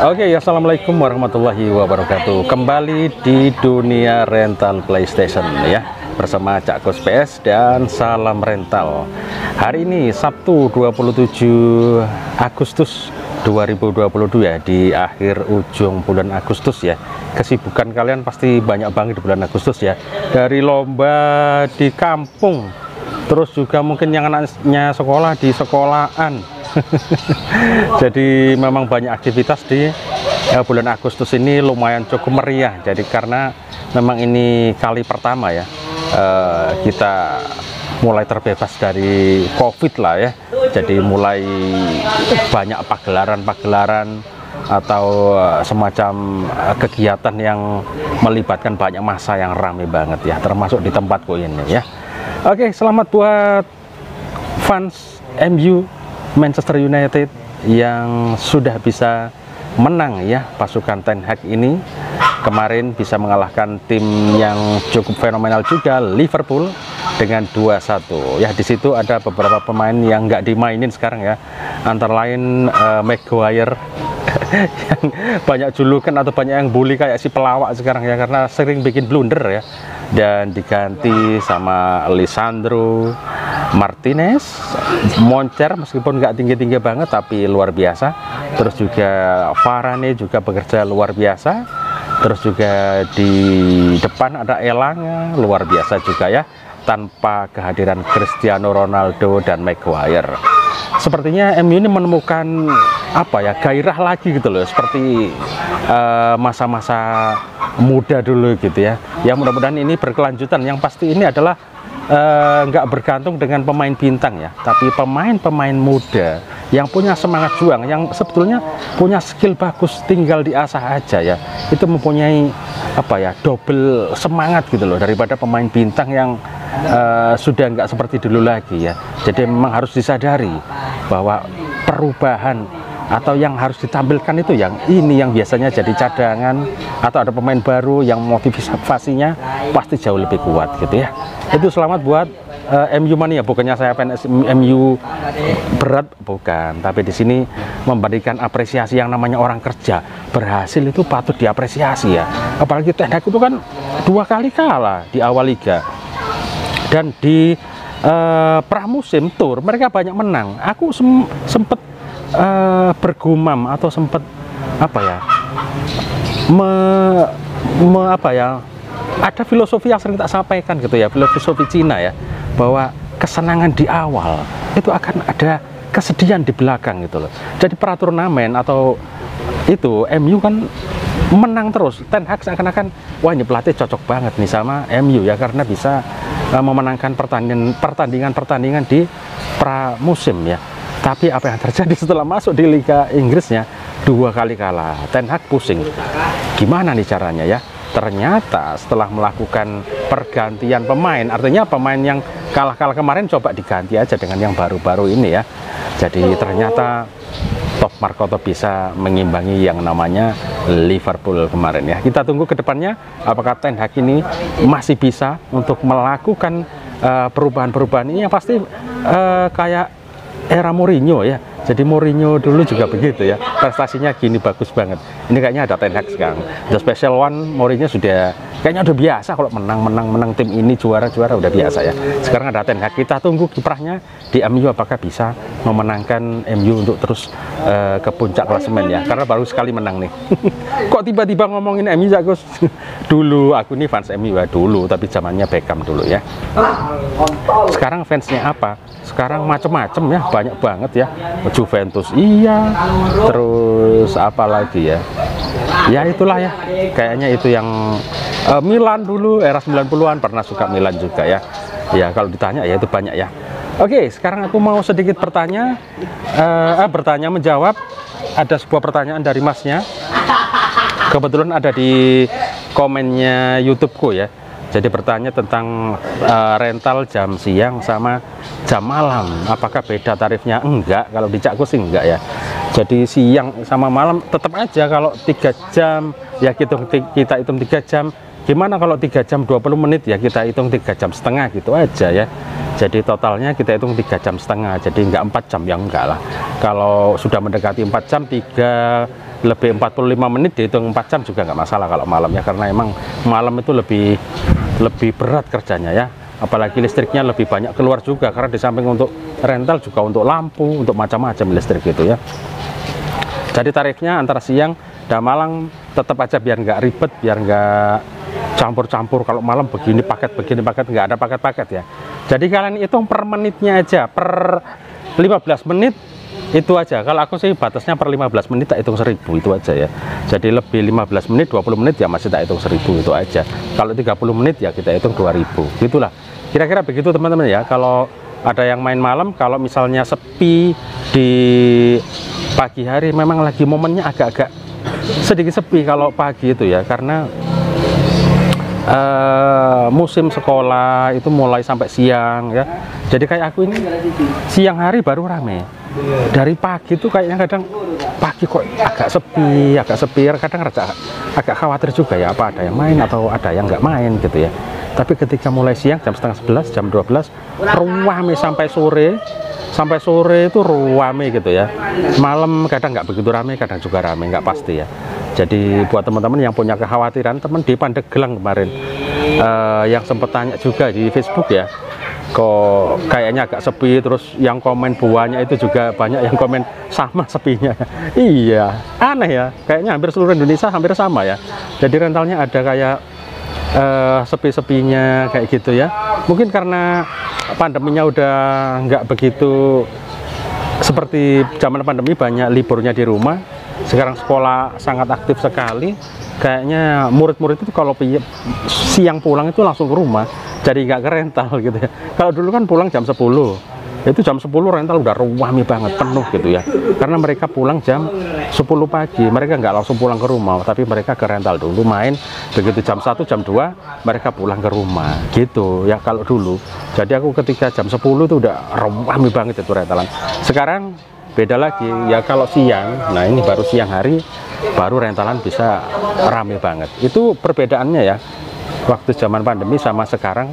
Oke, assalamualaikum warahmatullahi wabarakatuh. Kembali di dunia rental PlayStation ya, bersama Cak Kos PS dan Salam Rental. Hari ini Sabtu 27 Agustus 2022 ya, di akhir ujung bulan Agustus ya. Kesibukan kalian pasti banyak banget di bulan Agustus ya. Dari lomba di kampung, terus juga mungkin yang anaknya sekolah di sekolahan. Jadi memang banyak aktivitas di bulan Agustus ini, lumayan cukup meriah. Jadi karena memang ini kali pertama ya kita mulai terbebas dari COVID lah ya. Jadi mulai banyak pagelaran-pagelaran atau semacam kegiatan yang melibatkan banyak massa yang ramai banget ya, termasuk di tempatku ini ya. Oke, selamat buat fans MU Manchester United yang sudah bisa menang ya, pasukan Ten Hag ini kemarin bisa mengalahkan tim yang cukup fenomenal juga, Liverpool, dengan 2-1 ya. Di situ ada beberapa pemain yang nggak dimainin sekarang ya, antara lain Maguire yang banyak julukan atau banyak yang bully kayak si pelawak sekarang ya, karena sering bikin blunder ya, dan diganti sama Lisandro Martinez, moncer meskipun nggak tinggi-tinggi banget tapi luar biasa. Terus juga Varane juga bekerja luar biasa. Terus juga di depan ada Elanga, luar biasa juga ya, tanpa kehadiran Cristiano Ronaldo dan Maguire. Sepertinya MU ini menemukan apa ya, gairah lagi gitu loh, seperti masa-masa muda dulu gitu ya. Ya mudah-mudahan ini berkelanjutan. Yang pasti ini adalah nggak bergantung dengan pemain bintang ya, tapi pemain-pemain muda yang punya semangat juang, yang sebetulnya punya skill bagus, tinggal diasah aja ya. Itu mempunyai apa ya, double semangat gitu loh, daripada pemain bintang yang sudah nggak seperti dulu lagi ya. Jadi memang harus disadari bahwa perubahan atau yang harus ditampilkan itu yang ini, yang biasanya jadi cadangan atau ada pemain baru yang motivasinya pasti jauh lebih kuat gitu ya. Itu selamat buat MU mania. Bukannya saya fans MU berat, bukan, tapi di sini memberikan apresiasi yang namanya orang kerja berhasil itu patut diapresiasi ya. Apalagi Ten Hag itu kan 2 kali kalah di awal liga, dan di pramusim tour mereka banyak menang. Aku sempet bergumam atau sempat apa ya, apa ya, ada filosofi yang sering tak sampaikan gitu ya, filosofi Cina ya, bahwa kesenangan di awal itu akan ada kesedihan di belakang gitu loh. Jadi perturnamen atau itu MU kan menang terus, Ten Hag seakan-akan wah ini pelatih cocok banget nih sama MU ya, karena bisa memenangkan pertandingan di pramusim ya. Tapi apa yang terjadi setelah masuk di Liga Inggrisnya 2 kali kalah, Ten Hag pusing. Gimana nih caranya ya? Ternyata setelah melakukan pergantian pemain, artinya pemain yang kalah-kalah kemarin coba diganti aja dengan yang baru-baru ini ya. Jadi ternyata Top Markoto bisa mengimbangi yang namanya Liverpool kemarin ya. Kita tunggu ke depannya apakah Ten Hag ini masih bisa untuk melakukan perubahan-perubahan ini, yang pasti kayak era Mourinho ya. Jadi Mourinho dulu juga begitu ya, prestasinya gini bagus banget. Ini kayaknya ada Ten Hag sekarang, the special one. Mourinho sudah kayaknya udah biasa kalau menang tim ini, juara udah biasa ya. Sekarang ada Ten Hag, kita tunggu kiprahnya di MU apakah bisa memenangkan MU untuk terus ke puncak klasemen ya, karena baru sekali menang nih. Kok tiba-tiba ngomongin MU ya Gus? Dulu aku nih fans MU ya dulu, tapi zamannya Beckham dulu ya. Sekarang fansnya apa? Sekarang macem-macem ya, banyak banget ya. Juventus iya, terus apa lagi ya, ya itulah ya, kayaknya itu yang Milan dulu era 90-an pernah suka Milan juga ya. Ya kalau ditanya ya itu banyak ya. Oke, sekarang aku mau sedikit bertanya menjawab. Ada sebuah pertanyaan dari masnya, kebetulan ada di komennya YouTubeku ya. Jadi bertanya tentang rental jam siang sama jam malam, apakah beda tarifnya? Enggak, kalau di Cakku sih enggak ya. Jadi siang sama malam tetap aja, kalau 3 jam ya kita hitung 3 jam Gimana kalau 3 jam 20 menit ya kita hitung 3 jam setengah gitu aja ya. Jadi totalnya kita hitung 3 jam setengah, jadi nggak 4 jam, yang enggak lah. Kalau sudah mendekati 4 jam, 3 lebih 45 menit dihitung 4 jam juga nggak masalah kalau malam ya, karena emang malam itu lebih berat kerjanya ya. Apalagi listriknya lebih banyak keluar juga, karena di samping untuk rental juga untuk lampu, untuk macam-macam listrik gitu ya. Jadi tarifnya antara siang dan malam tetap aja, biar nggak ribet, biar nggak campur-campur. Kalau malam begini paket, nggak ada paket-paket ya. Jadi kalian hitung per menitnya aja, per 15 menit itu aja. Kalau aku sih batasnya per 15 menit tak hitung 1000 itu aja ya. Jadi lebih 15 menit, 20 menit ya masih tak hitung 1000 itu aja. Kalau 30 menit ya kita hitung 2000. Gitulah. Kira-kira begitu teman-teman ya. Kalau ada yang main malam, kalau misalnya sepi di pagi hari, memang lagi momennya agak-agak sedikit sepi kalau pagi itu ya, karena musim sekolah itu mulai sampai siang ya. Jadi kayak aku ini siang hari baru rame. Dari pagi itu kayaknya kadang pagi kok agak sepi, kadang agak khawatir juga ya, apa ada yang main atau ada yang nggak main gitu ya. Tapi ketika mulai siang jam setengah 11, jam 12 rame sampai sore itu rame gitu ya. Malam kadang nggak begitu rame, kadang juga rame, nggak pasti ya. Jadi buat teman-teman yang punya kekhawatiran, teman di Pandeglang kemarin yang sempat tanya juga di Facebook ya, kok kayaknya agak sepi, terus yang komen buahnya itu juga banyak yang komen sama sepinya. Iya, aneh ya, kayaknya hampir seluruh Indonesia hampir sama ya. Jadi rentalnya ada kayak sepi-sepinya kayak gitu ya. Mungkin karena pandeminya udah nggak begitu seperti zaman pandemi, banyak liburnya di rumah. Sekarang sekolah sangat aktif sekali, kayaknya murid-murid itu kalau siang pulang itu langsung ke rumah, jadi nggak ke rental gitu ya. Kalau dulu kan pulang jam 10, itu jam 10 rental udah rame banget, penuh gitu ya, karena mereka pulang jam 10 pagi, mereka nggak langsung pulang ke rumah, tapi mereka ke rental dulu main, begitu jam 1, jam 2 mereka pulang ke rumah gitu ya kalau dulu. Jadi aku ketika jam 10 itu udah rame banget itu rentalan. Sekarang beda lagi ya, kalau siang, nah ini baru siang hari baru rentalan bisa rame banget. Itu perbedaannya ya, waktu zaman pandemi sama sekarang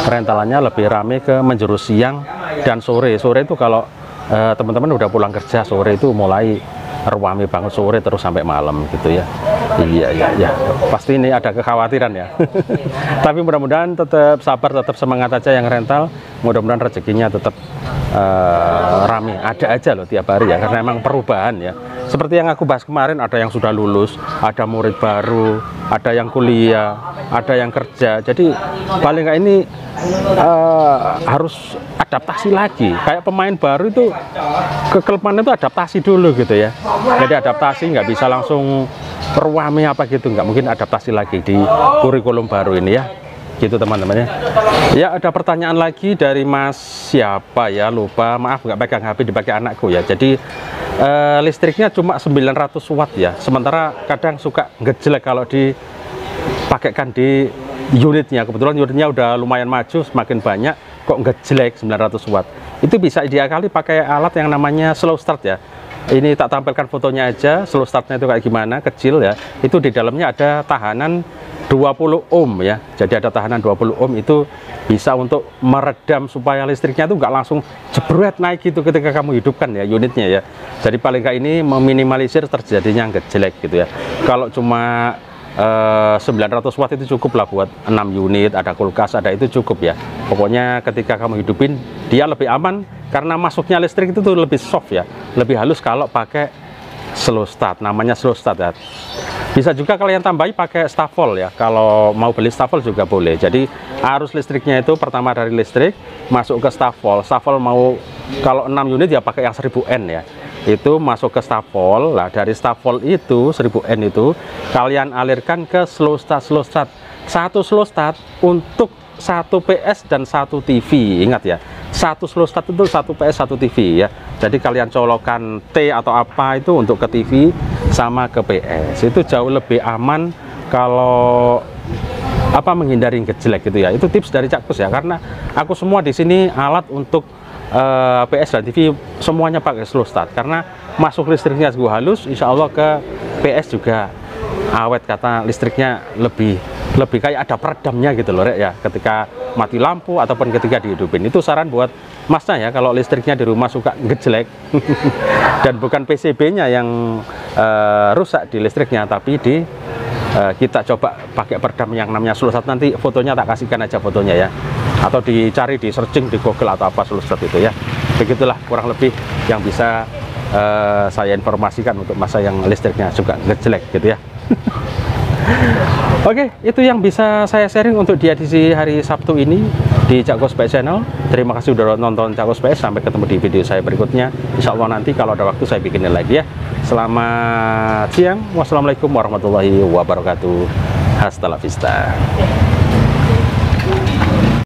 rentalannya lebih rame ke menjurus siang dan sore. Sore itu kalau teman-teman udah pulang kerja, sore itu mulai rame banget, sore terus sampai malam gitu ya. Iya, pasti ini ada kekhawatiran ya. Tapi mudah-mudahan tetap sabar, tetap semangat aja yang rental. Mudah-mudahan rezekinya tetap rame, ada aja loh tiap hari ya, karena emang perubahan ya. Seperti yang aku bahas kemarin, ada yang sudah lulus, ada murid baru, ada yang kuliah, ada yang kerja. Jadi paling nggak ini harus adaptasi lagi. Kayak pemain baru itu kekelemahannya itu adaptasi dulu gitu ya. Jadi adaptasi, nggak bisa langsung rame apa gitu, nggak mungkin, adaptasi lagi di kurikulum baru ini ya. Gitu teman-teman ya. Ada pertanyaan lagi dari Mas siapa ya, lupa, maaf nggak pegang HP, dipakai anakku ya. Jadi listriknya cuma 900 watt ya, sementara kadang suka ngejelek kalau dipakaikan di unitnya. Kebetulan unitnya udah lumayan maju, semakin banyak kok ngejelek 900 watt. Itu bisa diakali pakai alat yang namanya slow start ya. Ini tak tampilkan fotonya aja, slow startnya itu kayak gimana, kecil ya. Itu di dalamnya ada tahanan 20 ohm ya. Jadi ada tahanan 20 ohm, itu bisa untuk meredam supaya listriknya itu nggak langsung jebret naik gitu ketika kamu hidupkan ya unitnya ya. Jadi paling nggak ini meminimalisir terjadinya ngejelek gitu ya. Kalau cuma 900 watt itu cukup lah buat 6 unit, ada kulkas, ada, itu cukup ya. Pokoknya ketika kamu hidupin dia lebih aman, karena masuknya listrik itu tuh lebih soft ya, lebih halus kalau pakai slow start, namanya slow start ya. Bisa juga kalian tambahi pakai stafol ya, kalau mau beli stafol juga boleh. Jadi arus listriknya itu pertama dari listrik masuk ke stafol. Stafol mau kalau 6 unit ya pakai yang 1000N ya, itu masuk ke stafol. Lah dari stafol itu 1000N itu kalian alirkan ke slow start. Satu slow start untuk 1 PS dan 1 TV. Ingat ya, satu slow start itu 1 PS 1 TV ya. Jadi kalian colokan T atau apa itu untuk ke TV sama ke PS, itu jauh lebih aman kalau menghindari gejlek gitu ya. Itu tips dari Cak Kus ya, karena aku semua di sini alat untuk PS dan TV semuanya pakai slow start, karena masuk listriknya juga halus, insya Allah ke PS juga awet, kata listriknya lebih kayak ada peredamnya gitu loh Rek ya, ketika mati lampu ataupun ketika dihidupin. Itu saran buat Masnya ya, kalau listriknya di rumah suka ngejlek dan bukan PCB-nya yang rusak di listriknya, tapi kita coba pakai peredam yang namanya Sulsat. Nanti fotonya tak kasihkan aja fotonya ya, atau dicari di searching di Google atau apa Sulsat itu ya. Begitulah kurang lebih yang bisa saya informasikan untuk masa yang listriknya suka ngejelek gitu ya. Oke, itu yang bisa saya sharing untuk di edisi hari Sabtu ini di Cak Kos PS Channel. Terima kasih sudah nonton Cak Kos PS. Sampai ketemu di video saya berikutnya. Insya Allah nanti kalau ada waktu saya bikinin lagi ya. Selamat siang. Wassalamualaikum warahmatullahi wabarakatuh. Hasta la vista.